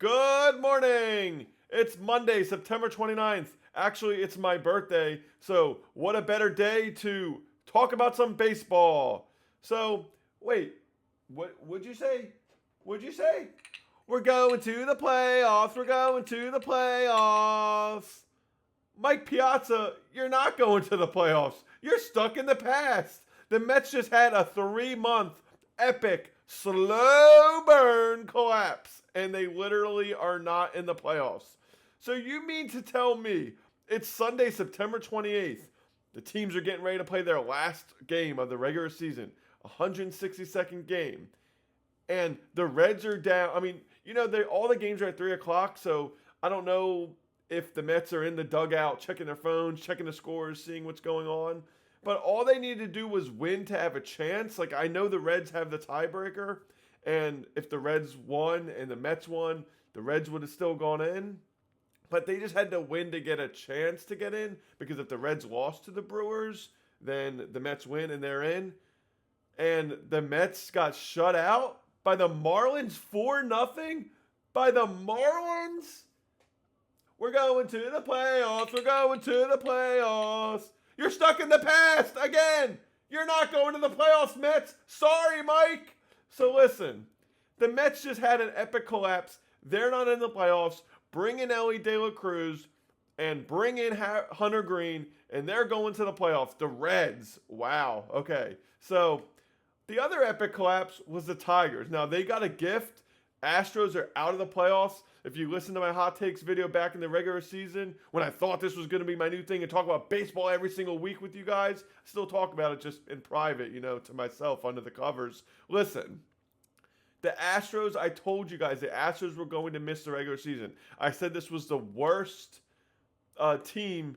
Good morning! It's Monday, September 29th. Actually, it's my birthday, so what a better day to talk about some baseball. So, wait, what would you say? Would you say? We're going to the playoffs. We're going to the playoffs. Mike Piazza, you're not going to the playoffs. You're stuck in the past. The Mets just had a 3-month epic slow burn collapse, and they literally are not in the playoffs. So you mean to tell me it's Sunday, September 28th. The teams are getting ready to play their last game of the regular season, 162nd game, and the Reds are down. I mean, all the games are at 3 o'clock, so I don't know if the Mets are in the dugout checking their phones, checking the scores, seeing what's going on. But all they needed to do was win to have a chance. Like, I know the Reds have the tiebreaker, and if the Reds won and the Mets won, the Reds would have still gone in. But they just had to win to get a chance to get in, because if the Reds lost to the Brewers, then the Mets win and they're in. And the Mets got shut out by the Marlins 4-0. By the Marlins? We're going to the playoffs. We're going to the playoffs. You're stuck in the past again. You're not going to the playoffs, Mets. Sorry, Mike. So listen, the Mets just had an epic collapse. They're not in the playoffs. Bring in Ellie De La Cruz and bring in Hunter Green, and they're going to the playoffs. The Reds. Wow. Okay. So the other epic collapse was the Tigers. Now, they got a gift. Astros are out of the playoffs. If you listen to my hot takes video back in the regular season, when I thought this was going to be my new thing and talk about baseball every single week with you guys, I still talk about it just in private, to myself under the covers. Listen, the Astros, I told you guys the Astros were going to miss the regular season. I said this was the worst team,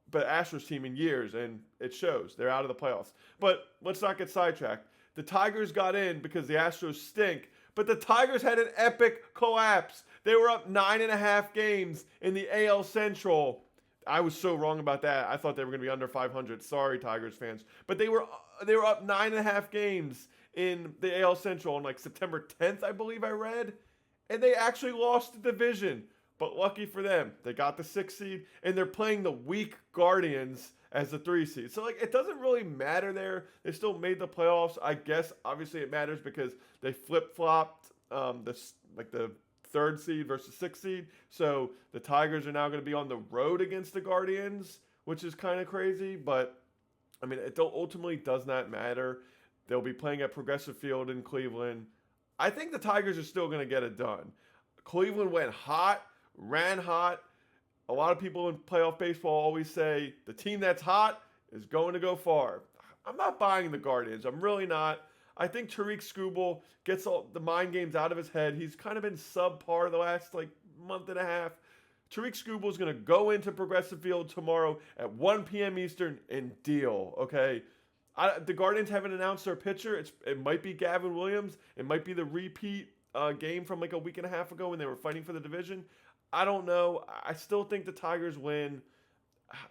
but Astros team in years, and it shows. They're out of the playoffs. But let's not get sidetracked. The Tigers got in because the Astros stink, but the Tigers had an epic collapse. They were up 9.5 games in the AL Central. I was so wrong about that. I thought they were going to be under 500. Sorry, Tigers fans. But they were up 9.5 games in the AL Central on like September 10th, I believe I read. And they actually lost the division. But lucky for them, they got the 6th seed, and they're playing the weak Guardians as the 3 seed. So, it doesn't really matter there. They still made the playoffs. I guess, obviously, it matters because they flip-flopped the 3rd seed versus 6th seed. So, the Tigers are now going to be on the road against the Guardians, which is kind of crazy. But, I mean, it ultimately does not matter. They'll be playing at Progressive Field in Cleveland. I think the Tigers are still going to get it done. Cleveland went hot, ran hot. A lot of people in playoff baseball always say the team that's hot is going to go far. I'm not buying the Guardians. I'm really not. I think Tariq Skubal gets all the mind games out of his head. He's kind of been subpar the last month and a half. Tariq Skubal is going to go into Progressive Field tomorrow at 1 p.m. Eastern and deal, okay? The Guardians haven't announced their pitcher. It might be Gavin Williams. It might be the repeat game from a week and a half ago when they were fighting for the division. I don't know. I still think the Tigers win.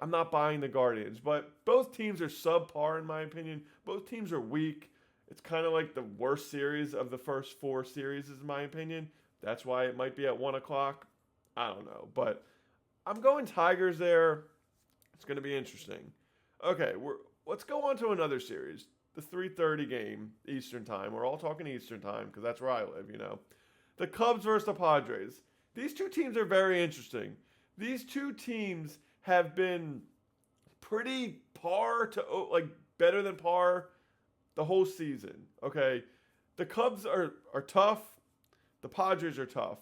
I'm not buying the Guardians. But both teams are subpar in my opinion. Both teams are weak. It's kind of like the worst series of the first 4 series in my opinion. That's why it might be at 1 o'clock. I don't know. But I'm going Tigers there. It's going to be interesting. Okay, let's go on to another series. The 3:30 game, Eastern time. We're all talking Eastern time because that's where I live, The Cubs versus the Padres. These two teams are very interesting. These two teams have been pretty par to better than par the whole season. Okay, the Cubs are tough. The Padres are tough.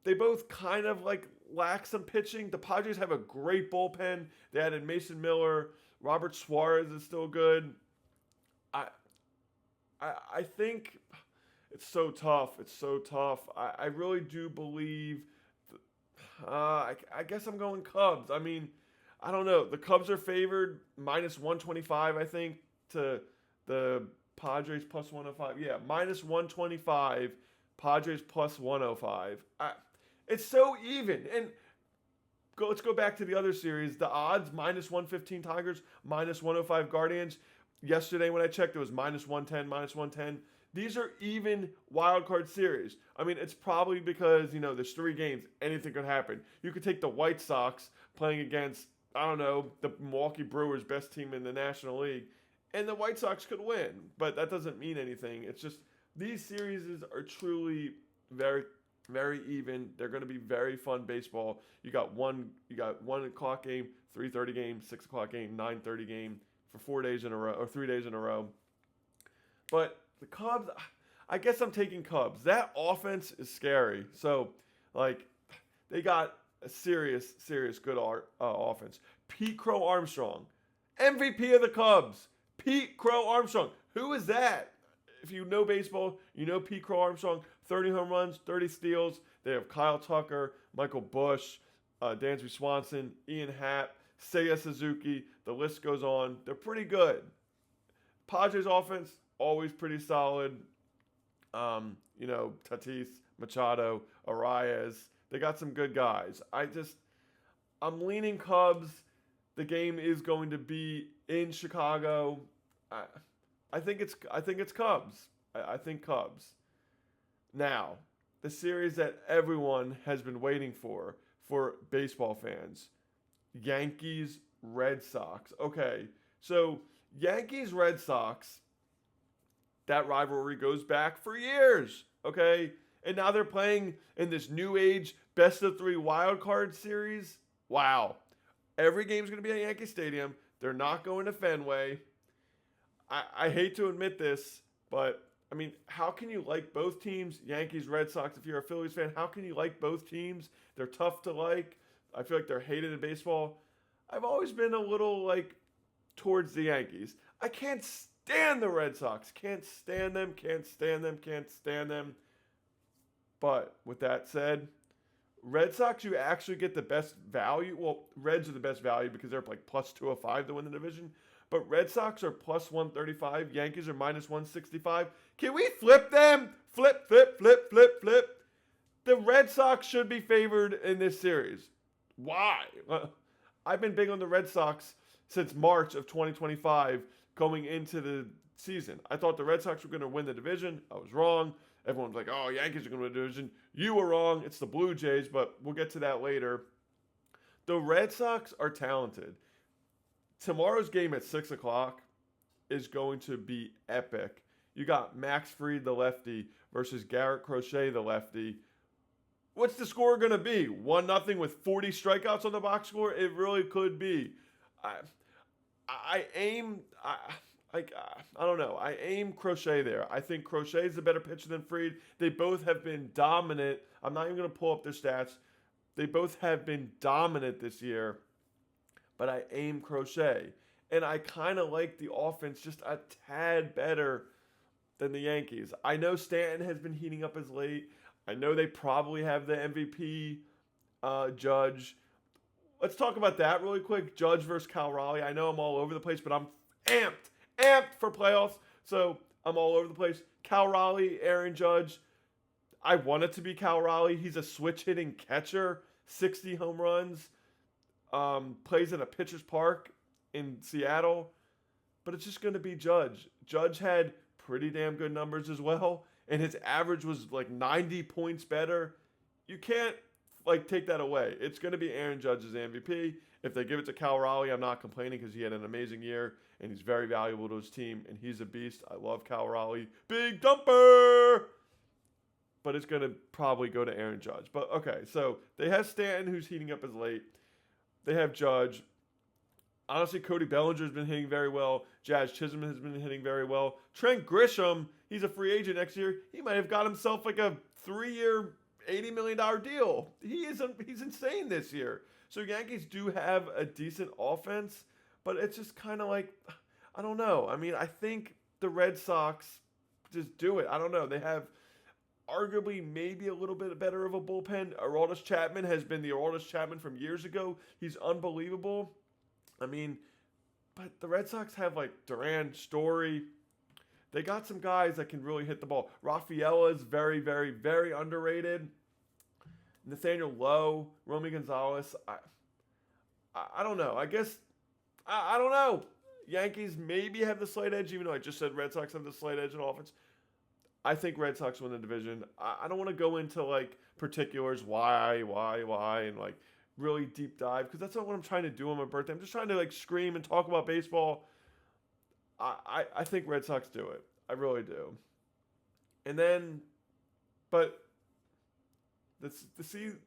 They both kind of lack some pitching. The Padres have a great bullpen. They added Mason Miller. Robert Suarez is still good. I think it's so tough. It's so tough. I really do believe. I guess I'm going Cubs. I mean, I don't know. The Cubs are favored -125, I think, to the Padres plus 105. Yeah, -125. Padres plus 105. It's so even. And let's go back to the other series. The odds, -115 Tigers, -105 Guardians. Yesterday when I checked, it was -110, -110. These are even wild card series. I mean, it's probably because, there's 3 games. Anything could happen. You could take the White Sox playing against, I don't know, the Milwaukee Brewers, best team in the National League, and the White Sox could win. But that doesn't mean anything. It's just these series are truly very, very even. They're going to be very fun baseball. You got 1 o'clock game, 3:30 game, 6 o'clock game, 9:30 game for 4 days in a row or 3 days in a row. But the Cubs, I guess I'm taking Cubs. That offense is scary. So, they got a serious good offense. Pete Crow Armstrong, MVP of the Cubs. Pete Crow Armstrong. Who is that? If you know baseball, you know Pete Crow Armstrong. 30 home runs, 30 steals. They have Kyle Tucker, Michael Busch, Dansby Swanson, Ian Happ, Seiya Suzuki. The list goes on. They're pretty good. Padres offense, always pretty solid. Tatis, Machado, Arias. They got some good guys. I'm leaning Cubs. The game is going to be in Chicago. I think it's Cubs. I think Cubs. Now, the series that everyone has been waiting for baseball fans. Yankees, Red Sox. Okay, so Yankees, Red Sox, that rivalry goes back for years, okay? And now they're playing in this new age best-of-3 wild card series. Wow. Every game's going to be at Yankee Stadium. They're not going to Fenway. I hate to admit this, but, how can you like both teams, Yankees, Red Sox, if you're a Phillies fan? How can you like both teams? They're tough to like. I feel like they're hated in baseball. I've always been a little, towards the Yankees. I can't stand the Red Sox. Can't stand them. But with that said, Red Sox, you actually get the best value. Well, Reds are the best value because they're plus 205 to win the division. But Red Sox are plus 135. Yankees are minus 165. Can we flip them? Flip. The Red Sox should be favored in this series. Why? I've been big on the Red Sox since March of 2025 going into the season. I thought the Red Sox were going to win the division. I was wrong. Everyone's like, oh, Yankees are going to win the division. You were wrong. It's the Blue Jays, but we'll get to that later. The Red Sox are talented. Tomorrow's game at 6 o'clock is going to be epic. You got Max Fried, the lefty, versus Garrett Crochet, the lefty. What's the score going to be? 1-0 with 40 strikeouts on the box score? It really could be. I don't know. I aim Crochet there. I think Crochet is the better pitcher than Fried. They both have been dominant. I'm not even going to pull up their stats. They both have been dominant this year. But I aim Crochet. And I kind of like the offense just a tad better than the Yankees. I know Stanton has been heating up as late. I know they probably have the MVP Judge. Let's talk about that really quick. Judge versus Cal Raleigh. I know I'm all over the place, but I'm amped for playoffs. So I'm all over the place. Cal Raleigh, Aaron Judge. I want it to be Cal Raleigh. He's a switch hitting catcher. 60 home runs. Plays in a pitcher's park in Seattle. But it's just going to be Judge. Judge had pretty damn good numbers as well. And his average was 90 points better. You can't take that away. It's going to be Aaron Judge's MVP. If they give it to Cal Raleigh, I'm not complaining because he had an amazing year and he's very valuable to his team and he's a beast. I love Cal Raleigh. Big dumper! But it's going to probably go to Aaron Judge. But okay, so they have Stanton who's heating up as late. They have Judge. Honestly, Cody Bellinger's been hitting very well. Jazz Chisholm has been hitting very well. Trent Grisham, he's a free agent next year. He might have got himself a 3-year, $80 million deal. He's insane this year. So Yankees do have a decent offense, but it's just kind of I don't know. I think the Red Sox just do it. I don't know. They have arguably maybe a little bit better of a bullpen. Aroldis Chapman has been the Aroldis Chapman from years ago. He's unbelievable. But the Red Sox have Duran, Story. They got some guys that can really hit the ball. Rafaela is very, very, very underrated. Nathaniel Lowe, Romy Gonzalez. I don't know. I guess, I don't know. Yankees maybe have the slight edge, even though I just said Red Sox have the slight edge in offense. I think Red Sox win the division. I don't want to go into like particulars, why, and like really deep dive because that's not what I'm trying to do on my birthday. I'm just trying to like scream and talk about baseball. I think Red Sox do it. I really do. And then, but the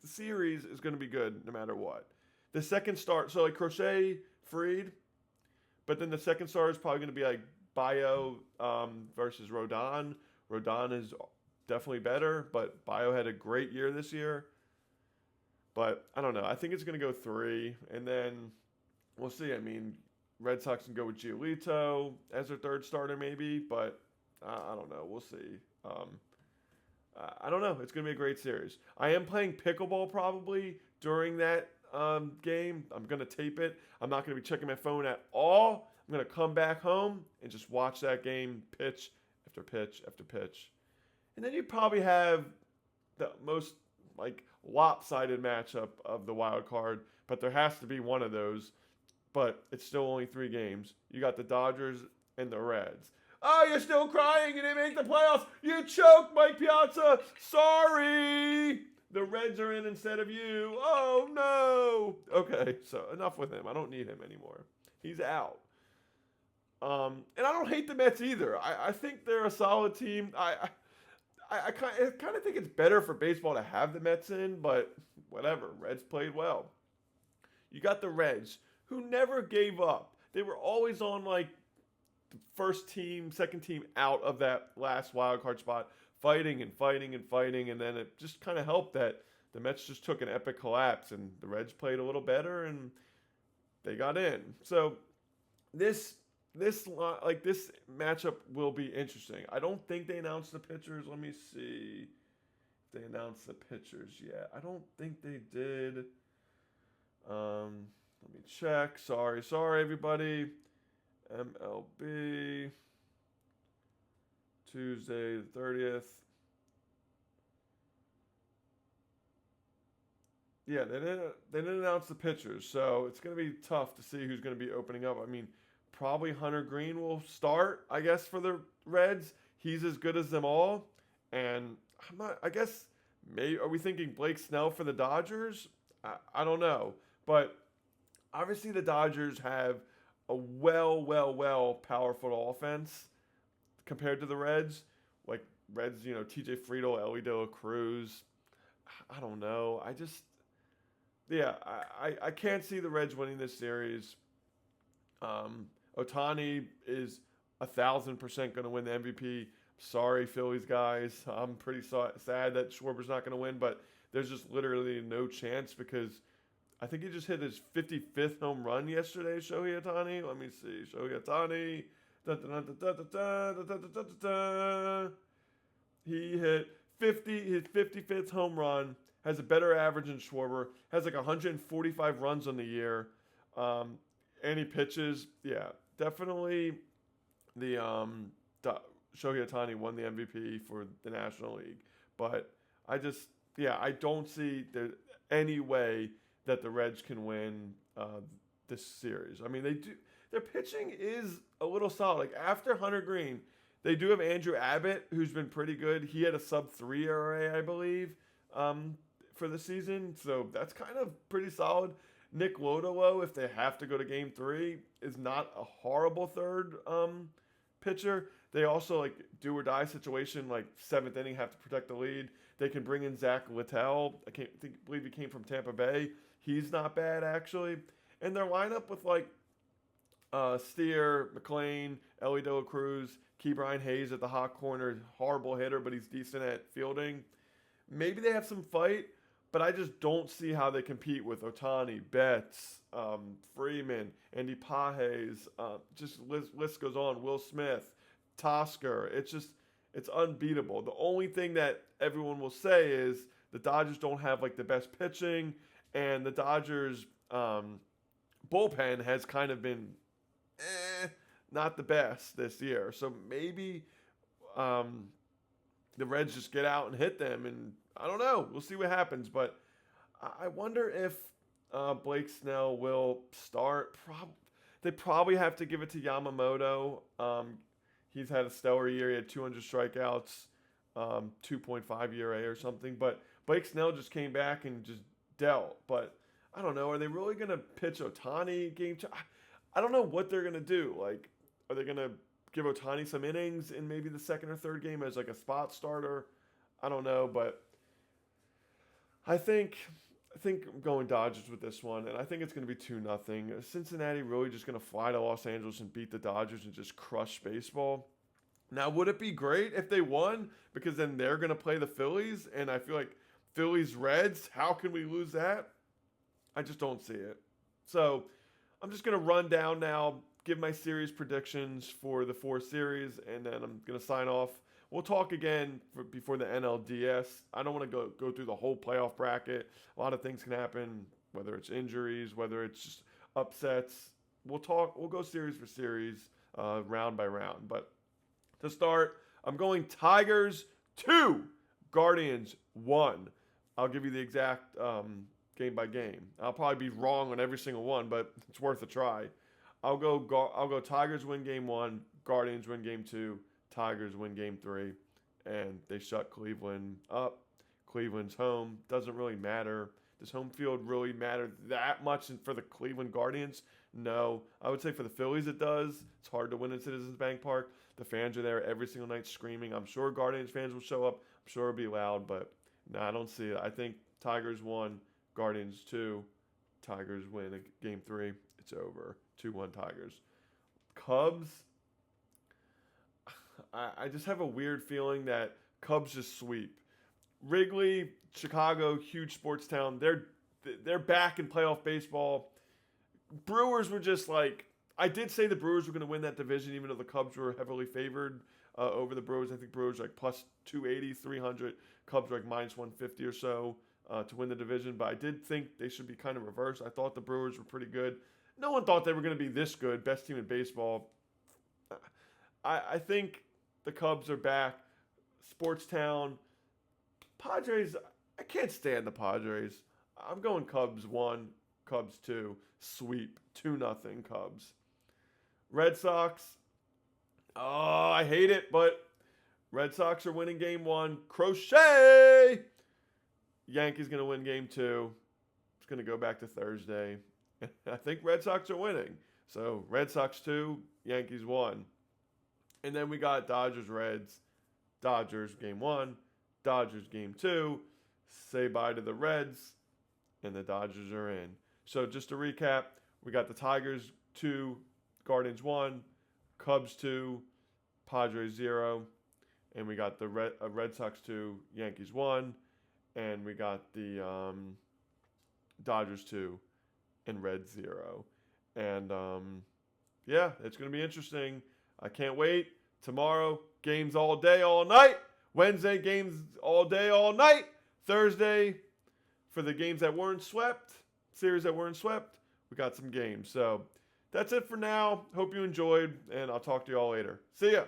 series is going to be good no matter what. The second start, so like Crochet, Freed, but then the second start is probably going to be like Bio versus Rodon. Rodon is definitely better, but Bio had a great year this year. But I don't know. I think it's going to go three, and then we'll see. I mean, Red Sox can go with Giolito as their third starter, maybe, but I don't know. We'll see. I don't know. It's going to be a great series. I am playing pickleball probably during that game. I'm going to tape it. I'm not going to be checking my phone at all. I'm going to come back home and just watch that game pitch after pitch after pitch. And then you probably have the most like lopsided matchup of the wild card, but there has to be one of those. But it's still only 3 games. You got the Dodgers and the Reds. Oh, you're still crying. You didn't make the playoffs. You choked, Mike Piazza. Sorry. The Reds are in instead of you. Oh, no. Okay, so enough with him. I don't need him anymore. He's out. And I don't hate the Mets either. I think they're a solid team. I kind of think it's better for baseball to have the Mets in, but whatever. Reds played well. You got the Reds, who never gave up. They were always on like the first team, second team out of that last wild card spot, fighting and fighting and fighting, and then it just kind of helped that the Mets just took an epic collapse, and the Reds played a little better, and they got in. So this matchup will be interesting. I don't think they announced the pitchers. Let me see if they announced the pitchers yet. I don't think they did. Let me check. Sorry, everybody. MLB Tuesday the 30th. Yeah, they didn't announce the pitchers, so it's going to be tough to see who's going to be opening up. I mean, probably Hunter Green will start, I guess, for the Reds. He's as good as them all. And I guess, maybe, are we thinking Blake Snell for the Dodgers? I don't know. But obviously the Dodgers have a well powerful offense compared to the Reds. Like Reds, TJ Friedl, Ellie De La Cruz. I don't know. I can't see the Reds winning this series. Ohtani is 1,000% going to win the MVP. Sorry, Phillies guys. I'm pretty sad that Schwarber's not going to win, but there's just literally no chance because I think he just hit his 55th home run yesterday, Shohei Ohtani. Let me see. Shohei Ohtani. He hit his 55th home run, has a better average than Schwarber, has like 145 runs on the year, and he pitches. Yeah, definitely the Shohei Ohtani won the MVP for the National League. But I don't see any way that the Reds can win this series. I mean, they do. Their pitching is a little solid. Like after Hunter Green, they do have Andrew Abbott, who's been pretty good. He had a sub-3 ERA, I believe, for the season. So that's kind of pretty solid. Nick Lodolo, if they have to go to Game 3, is not a horrible third pitcher. They also like do or die situation, like 7th inning, have to protect the lead. They can bring in Zach Littell. Believe he came from Tampa Bay. He's not bad actually. And their lineup with like Steer, McLean, Ellie De La Cruz, Ke'Bryan Hayes at the hot corner, horrible hitter, but he's decent at fielding. Maybe they have some fight, but I just don't see how they compete with Ohtani, Betts, Freeman, Andy Pages, just list goes on, Will Smith, Tosker. It's unbeatable. The only thing that everyone will say is the Dodgers don't have like the best pitching, and the Dodgers bullpen has kind of been not the best this year. So maybe the Reds just get out and hit them, and I don't know. We'll see what happens, but I wonder if Blake Snell will start. They probably have to give it to Yamamoto. He's had a stellar year. He had 200 strikeouts. 2.5 ERA or something. But Blake Snell just came back and just dealt. But I don't know. Are they really going to pitch Ohtani game two? I don't know what they're going to do. Like, are they going to give Ohtani some innings in maybe the second or third game as like a spot starter? I don't know, but I think I'm going Dodgers with this one, and I think it's going to be 2-0. Cincinnati really just going to fly to Los Angeles and beat the Dodgers and just crush baseball. Now, would it be great if they won? Because then they're going to play the Phillies, and I feel like Phillies Reds, how can we lose that? I just don't see it. So I'm just going to run down now, give my series predictions for the 4 series, and then I'm going to sign off. We'll talk again before the NLDS. I don't want to go through the whole playoff bracket. A lot of things can happen, whether it's injuries, whether it's just upsets. We'll go series for series, round by round. But to start, I'm going Tigers 2, Guardians 1. I'll give you the exact game by game. I'll probably be wrong on every single one, but it's worth a try. I'll go Tigers win game 1, Guardians win game 2, Tigers win game 3, and they shut Cleveland up. Cleveland's home. Doesn't really matter. Does home field really matter that much for the Cleveland Guardians? No. I would say for the Phillies it does. It's hard to win at Citizens Bank Park. The fans are there every single night screaming. I'm sure Guardians fans will show up. I'm sure it'll be loud, but no, I don't see it. I think Tigers 1, Guardians 2. Tigers win game 3. It's over. 2-1 Tigers. Cubs, I just have a weird feeling that Cubs just sweep. Wrigley, Chicago, huge sports town. They're back in playoff baseball. Brewers were just like, I did say the Brewers were going to win that division, even though the Cubs were heavily favored over the Brewers. I think Brewers were like plus 280, 300. Cubs were like minus 150 or so to win the division. But I did think they should be kind of reversed. I thought the Brewers were pretty good. No one thought they were going to be this good. Best team in baseball. I think the Cubs are back. Sports town. Padres, I can't stand the Padres. I'm going Cubs 1, Cubs 2. Sweep. 2-0 Cubs. Red Sox. Oh, I hate it, but Red Sox are winning game 1. Crochet! Yankees going to win game 2. It's going to go back to Thursday. I think Red Sox are winning. So Red Sox 2, Yankees 1. And then we got Dodgers Reds. Dodgers game 1, Dodgers game 2. Say bye to the Reds, and the Dodgers are in. So just to recap, we got the Tigers 2, Guardians 1, Cubs 2, Padres 0, and we got the Red Sox 2, Yankees 1, and we got the Dodgers 2 and Reds 0. And yeah, it's going to be interesting. I can't wait. Tomorrow, games all day, all night. Wednesday, games all day, all night. Thursday, for the games that weren't swept, series that weren't swept, we got some games. So that's it for now. Hope you enjoyed, and I'll talk to you all later. See ya.